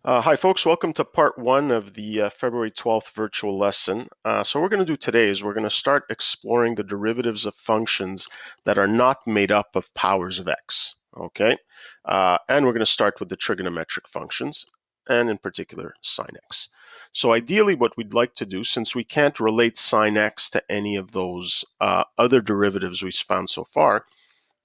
Hi folks, welcome to part one of the February 12th virtual lesson. So what we're going to do today is we're going to start exploring the derivatives of functions that are not made up of powers of x, okay? And we're going to start with the trigonometric functions, and in particular sine x. So ideally what we'd like to do, since we can't relate sine x to any of those other derivatives we've found so far,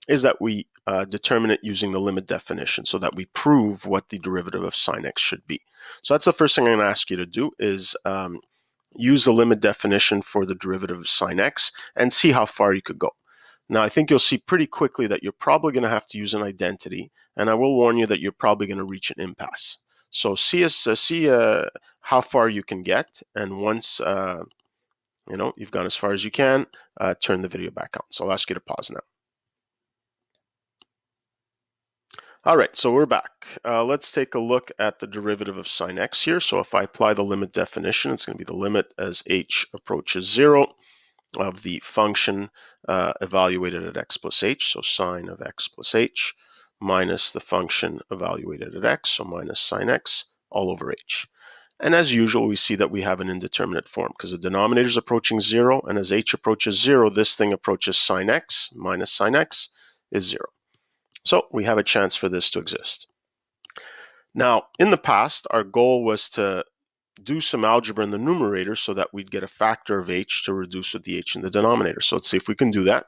is that we determine it using the limit definition so that we prove what the derivative of sine x should be. So that's the first thing I'm going to ask you to do is use the limit definition for the derivative of sine x and see how far you could go. Now, I think you'll see pretty quickly that you're probably going to have to use an identity, and I will warn you that you're probably going to reach an impasse. So see how far you can get, and once you've gone as far as you can, turn the video back on. So I'll ask you to pause now. All right, so we're back. Let's take a look at the derivative of sine x here. So if I apply the limit definition, it's going to be the limit as h approaches 0 of the function evaluated at x plus h, so sine of x plus h, minus the function evaluated at x, so minus sine x, all over h. And as usual, we see that we have an indeterminate form because the denominator is approaching 0, and as h approaches 0, this thing approaches sine x minus sine x is 0. So we have a chance for this to exist. Now, in the past, our goal was to do some algebra in the numerator so that we'd get a factor of h to reduce with the h in the denominator. So let's see if we can do that.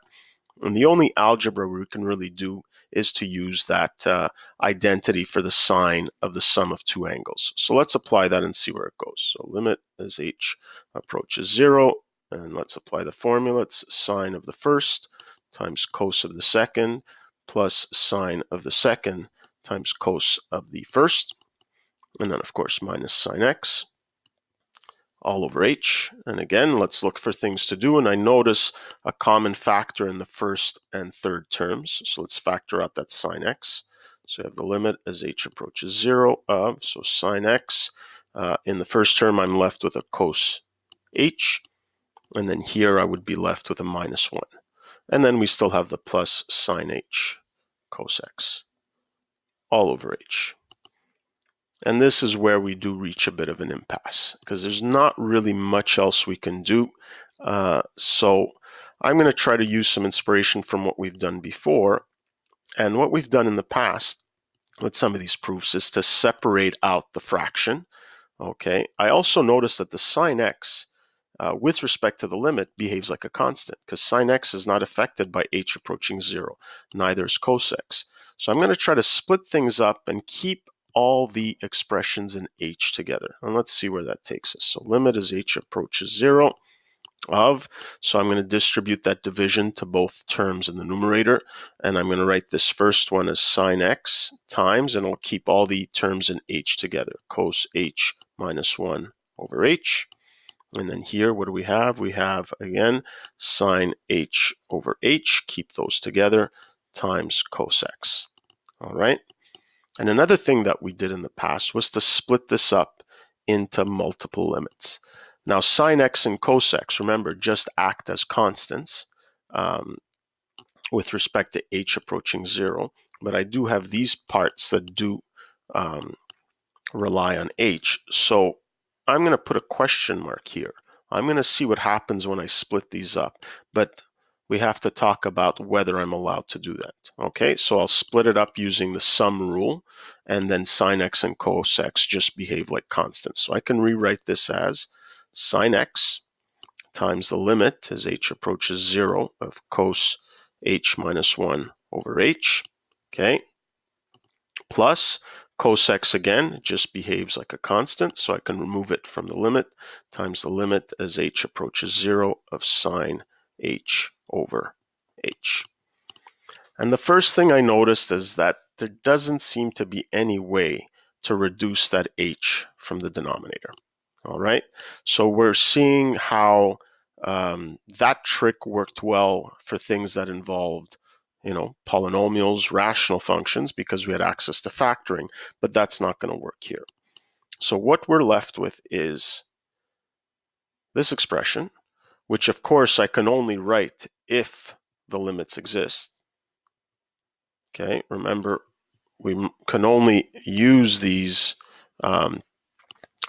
And the only algebra we can really do is to use that identity for the sine of the sum of two angles. So let's apply that and see where it goes. So limit as h approaches 0, and let's apply the formula. It's sine of the first times cos of the second plus sine of the second times cos of the first, and then of course minus sine x all over h. And again, let's look for things to do, and I notice a common factor in the first and third terms. So let's factor out that sine x. So we have the limit as h approaches 0 of, so sine x. In the first term, I'm left with a cos h, and then here I would be left with a minus 1. And then we still have the plus sine h cos x all over h. And this is where we do reach a bit of an impasse because there's not really much else we can do. So I'm going to try to use some inspiration from what we've done before. And what we've done in the past with some of these proofs is to separate out the fraction. Okay. I also noticed that the sine x with respect to the limit behaves like a constant because sine x is not affected by h approaching 0. Neither is cos x. So I'm going to try to split things up and keep all the expressions in h together. And let's see where that takes us. So limit as h approaches 0 of, so I'm going to distribute that division to both terms in the numerator, and I'm going to write this first one as sine x times, and I'll keep all the terms in h together, cos h minus 1 over h. And then here, what do we have? We have, again, sine h over h, keep those together, times cos x. All right? And another thing that we did in the past was to split this up into multiple limits. Now, sine x and cos x, remember, just act as constants with respect to h approaching 0. But I do have these parts that do rely on h. So I'm going to put a question mark here. I'm going to see what happens when I split these up, but we have to talk about whether I'm allowed to do that. Okay, so I'll split it up using the sum rule, and then sine x and cos x just behave like constants. So I can rewrite this as sine x times the limit as h approaches 0 of cos h minus 1 over h, okay, plus cos x again, just behaves like a constant, so I can remove it from the limit, times the limit as h approaches 0 of sine h over h. And the first thing I noticed is that there doesn't seem to be any way to reduce that h from the denominator. All right, so we're seeing how that trick worked well for things that involved polynomials, rational functions, because we had access to factoring, but that's not going to work here. So what we're left with is this expression, which of course I can only write if the limits exist. Okay, remember, we can only use these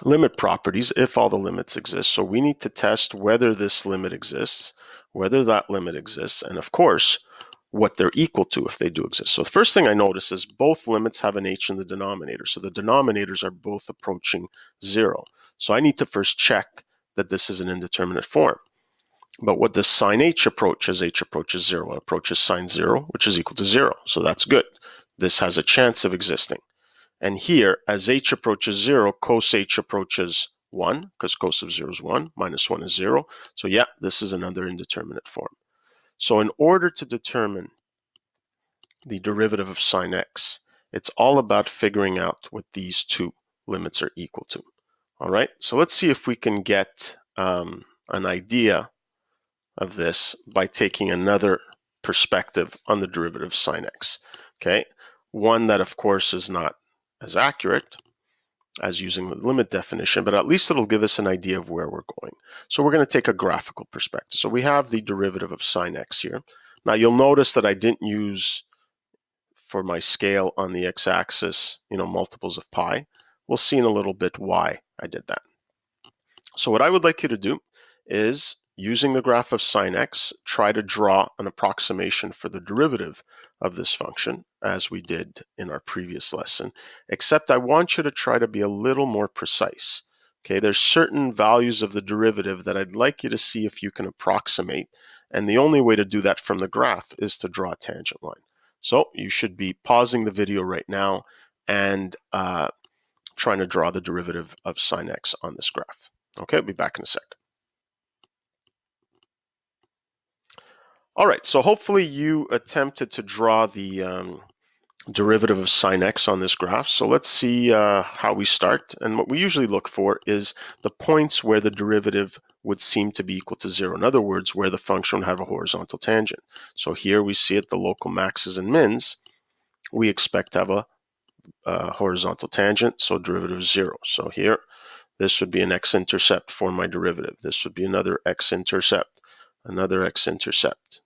limit properties if all the limits exist. So we need to test whether this limit exists, whether that limit exists, and of course, what they're equal to if they do exist. So the first thing I notice is both limits have an h in the denominator. So the denominators are both approaching 0. So I need to first check that this is an indeterminate form. But what does sine h approach as h approaches 0? It approaches sine 0, which is equal to 0. So that's good. This has a chance of existing. And here, as h approaches 0, cos h approaches 1, because cos of 0 is 1, minus 1 is 0. So yeah, this is another indeterminate form. So in order to determine the derivative of sine x, it's all about figuring out what these two limits are equal to. All right, so let's see if we can get an idea of this by taking another perspective on the derivative of sine x. Okay, one that of course is not as accurate as using the limit definition, but at least it'll give us an idea of where we're going. So we're going to take a graphical perspective. So we have the derivative of sine x here. Now you'll notice that I didn't use, for my scale on the x-axis, multiples of pi. We'll see in a little bit why I did that. So what I would like you to do is, using the graph of sine x, try to draw an approximation for the derivative of this function, as we did in our previous lesson, except I want you to try to be a little more precise. Okay, there's certain values of the derivative that I'd like you to see if you can approximate, and the only way to do that from the graph is to draw a tangent line. So you should be pausing the video right now and trying to draw the derivative of sine x on this graph. Okay, I'll be back in a sec. All right, so hopefully you attempted to draw the derivative of sine x on this graph. So let's see how we start. And what we usually look for is the points where the derivative would seem to be equal to 0. In other words, where the function would have a horizontal tangent. So here we see at the local maxes and mins, we expect to have a horizontal tangent, so derivative is 0. So here, this would be an x-intercept for my derivative. This would be another x-intercept, another x-intercept.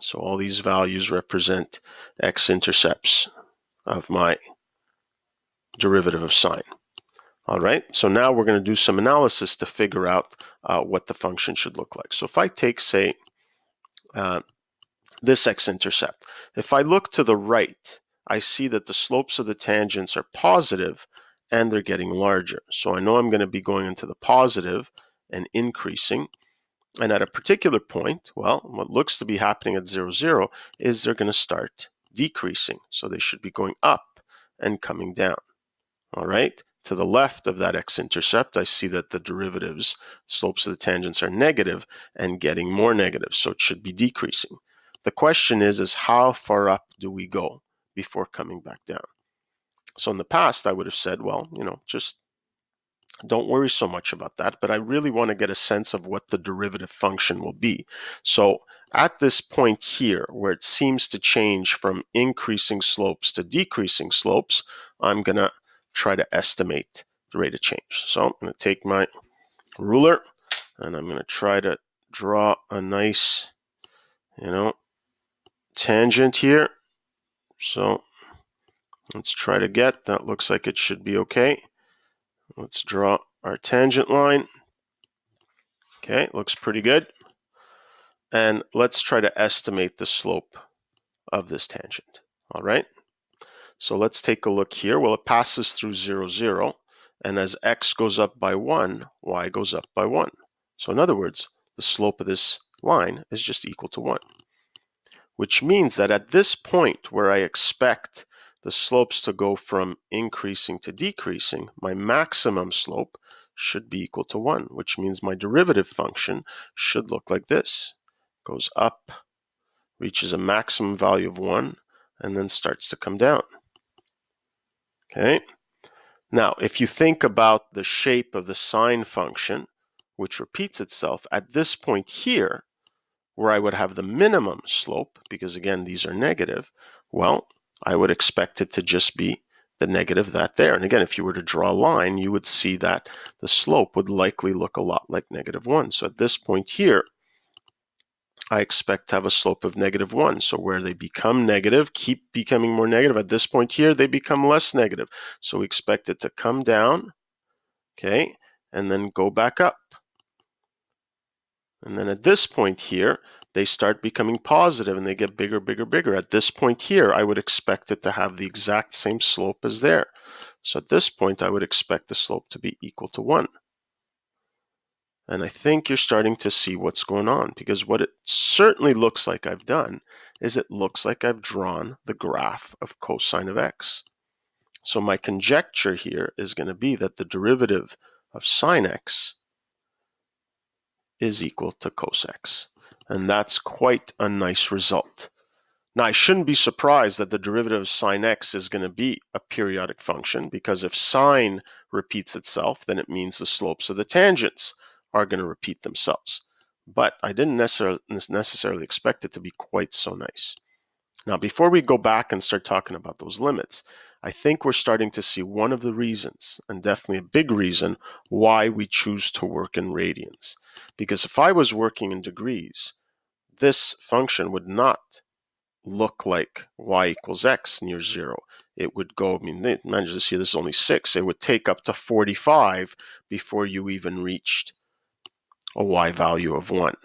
So all these values represent x-intercepts of my derivative of sine. All right, so now we're going to do some analysis to figure out what the function should look like. So if I take, say, this x-intercept, if I look to the right, I see that the slopes of the tangents are positive and they're getting larger. So I know I'm going to be going into the positive and increasing. And at a particular point, well, what looks to be happening at 0, 0 is they're going to start decreasing. So they should be going up and coming down. All right. To the left of that x-intercept, I see that the derivatives, slopes of the tangents are negative and getting more negative. So it should be decreasing. The question is how far up do we go before coming back down? So in the past, I would have said, well, just don't worry so much about that, but I really want to get a sense of what the derivative function will be. So at this point here, where it seems to change from increasing slopes to decreasing slopes, I'm going to try to estimate the rate of change. So I'm going to take my ruler and I'm going to try to draw a nice, tangent here. So let's try to get, that looks like it should be okay. Let's draw our tangent line. Okay, looks pretty good. And let's try to estimate the slope of this tangent. All right. So let's take a look here. Well, it passes through 0, 0. And as x goes up by 1, y goes up by 1. So in other words, the slope of this line is just equal to 1. Which means that at this point where I expect the slopes to go from increasing to decreasing, my maximum slope should be equal to 1, which means my derivative function should look like this. Goes up, reaches a maximum value of 1, and then starts to come down. Okay. Now, if you think about the shape of the sine function, which repeats itself, at this point here, where I would have the minimum slope, because again, these are negative, well, I would expect it to just be the negative that there. And again, if you were to draw a line, you would see that the slope would likely look a lot like -1. So at this point here, I expect to have a slope of -1. So where they become negative, keep becoming more negative. At this point here, they become less negative. So we expect it to come down, okay, and then go back up. And then at this point here, they start becoming positive and they get bigger, bigger, bigger. At this point here, I would expect it to have the exact same slope as there. So at this point, I would expect the slope to be equal to 1. And I think you're starting to see what's going on, because what it certainly looks like I've done is it looks like I've drawn the graph of cosine of x. So my conjecture here is going to be that the derivative of sine x is equal to cos x. And that's quite a nice result. Now, I shouldn't be surprised that the derivative of sine x is going to be a periodic function, because if sine repeats itself, then it means the slopes of the tangents are going to repeat themselves. But I didn't necessarily expect it to be quite so nice. Now, before we go back and start talking about those limits, I think we're starting to see one of the reasons, and definitely a big reason, why we choose to work in radians. Because if I was working in degrees, this function would not look like y equals x near 0. It would go, I mean, imagine this here, this is only 6. It would take up to 45 before you even reached a y value of 1.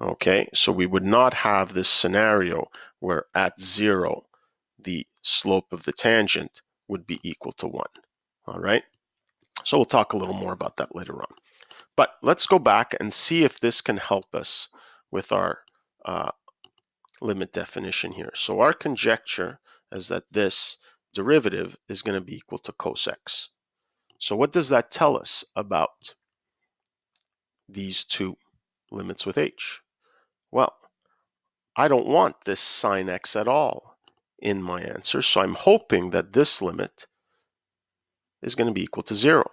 Okay, so we would not have this scenario where at 0, the slope of the tangent would be equal to 1. All right, so we'll talk a little more about that later on. But let's go back and see if this can help us with our limit definition here. So our conjecture is that this derivative is going to be equal to cos x. So what does that tell us about these two limits with h? Well, I don't want this sine x at all in my answer, so I'm hoping that this limit is going to be equal to 0.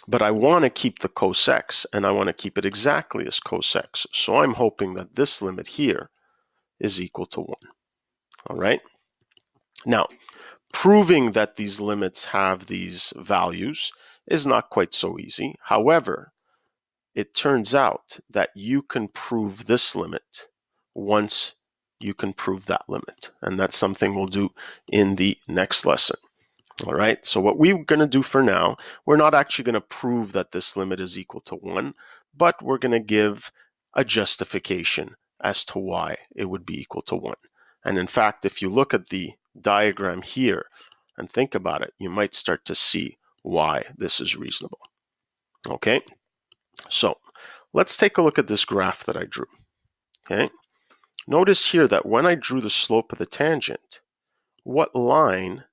But I want to keep the cos x, and I want to keep it exactly as cos x. So I'm hoping that this limit here is equal to 1. All right? Now, proving that these limits have these values is not quite so easy. However, it turns out that you can prove this limit once you can prove that limit. And that's something we'll do in the next lesson. All right, so what we're going to do for now, we're not actually going to prove that this limit is equal to 1, but we're going to give a justification as to why it would be equal to 1. And in fact, if you look at the diagram here and think about it, you might start to see why this is reasonable. Okay, so let's take a look at this graph that I drew. Okay, notice here that when I drew the slope of the tangent, what line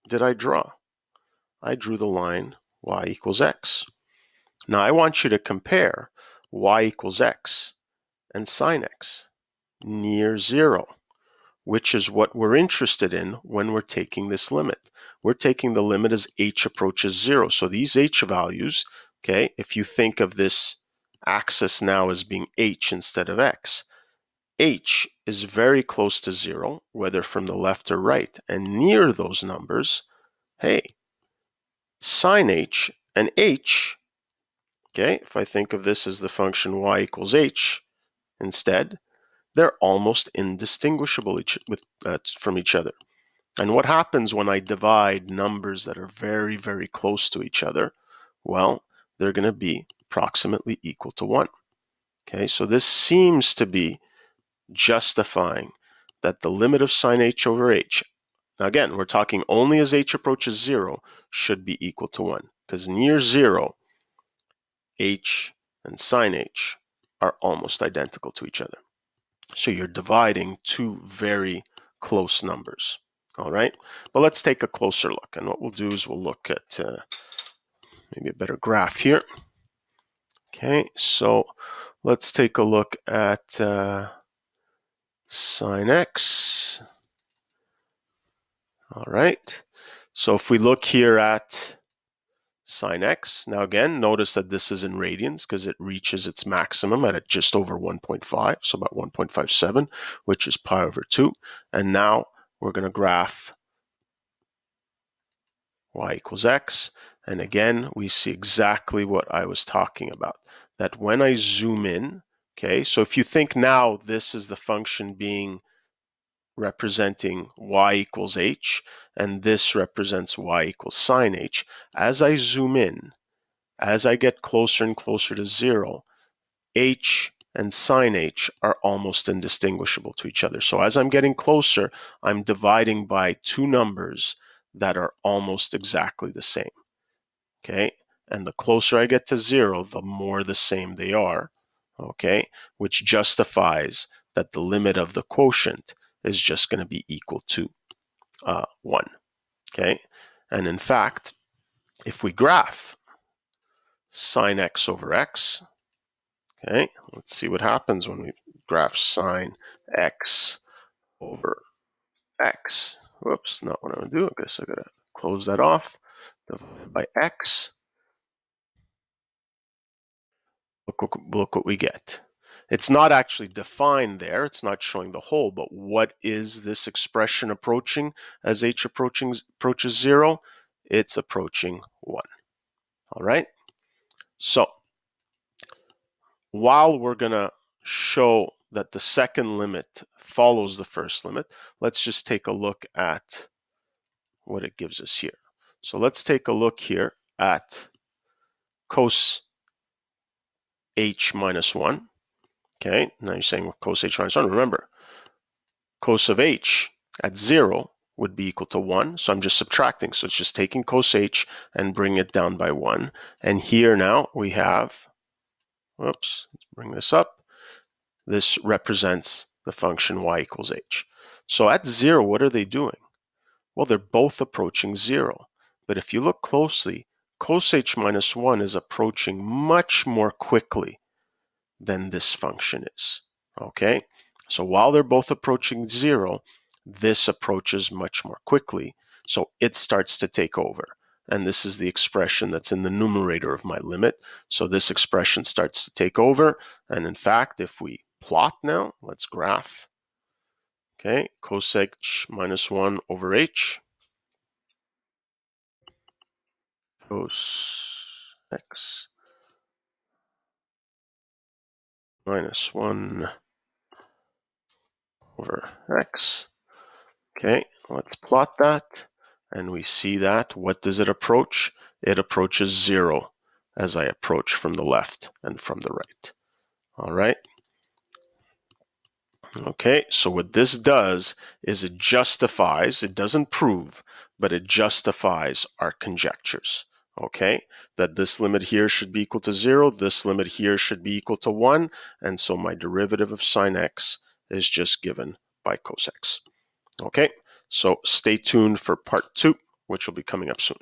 did I draw? I drew the line y equals x. Now I want you to compare y equals x and sine x near 0, which is what we're interested in when we're taking this limit. We're taking the limit as h approaches 0. So these h values, okay, if you think of this axis now as being h instead of x, h is very close to 0, whether from the left or right. And near those numbers, hey, sine h and h, okay, if I think of this as the function y equals h instead, they're almost indistinguishable from each other. And what happens when I divide numbers that are very, very close to each other? Well, they're going to be approximately equal to 1. Okay, so this seems to be justifying that the limit of sine h over h, now again, we're talking only as h approaches 0, should be equal to 1, because near 0, h and sine h are almost identical to each other. So you're dividing two very close numbers. All right, but let's take a closer look. And what we'll do is we'll look at maybe a better graph here. Okay, so let's take a look at sine x. All right, so if we look here at sine x, now again, notice that this is in radians because it reaches its maximum at just over 1.5, so about 1.57, which is pi over 2. And now we're going to graph y equals x. And again, we see exactly what I was talking about, that when I zoom in Okay, so if you think now this is the function being representing y equals h, and this represents y equals sine h, as I zoom in, as I get closer and closer to 0, h and sine h are almost indistinguishable to each other. So as I'm getting closer, I'm dividing by two numbers that are almost exactly the same. Okay, and the closer I get to 0, the more the same they are. Okay, which justifies that the limit of the quotient is just going to be equal to 1. Okay, and in fact, if we graph sine x over x, okay, let's see what happens when we graph sine x over x. Whoops, not what I'm going to do. I guess I got to close that off. Divided by x. Look what we get. It's not actually defined there. It's not showing the whole, but what is this expression approaching as h approaches 0? It's approaching 1. All right? So while we're going to show that the second limit follows the first limit, let's just take a look at what it gives us here. So let's take a look here at cos h minus 1. Okay, now you're saying cos h minus 1. Remember, cos of h at 0 would be equal to 1. So I'm just subtracting. So it's just taking cos h and bring it down by 1. And here now we have, whoops, let's bring this up. This represents the function y equals h. So at 0, what are they doing? Well, they're both approaching 0. But if you look closely, cos h minus 1 is approaching much more quickly than this function is. Okay? So while they're both approaching 0, this approaches much more quickly. So it starts to take over. And this is the expression that's in the numerator of my limit. So this expression starts to take over. And in fact, if we plot now, let's graph. Okay, cos h minus 1 over h. Cos x minus 1 over x. Okay, let's plot that. And we see that. What does it approach? It approaches 0 as I approach from the left and from the right. All right. Okay, so what this does is it justifies, it doesn't prove, but it justifies our conjectures. Okay, that this limit here should be equal to 0, this limit here should be equal to 1, and so my derivative of sine x is just given by cos x. Okay, so stay tuned for part 2, which will be coming up soon.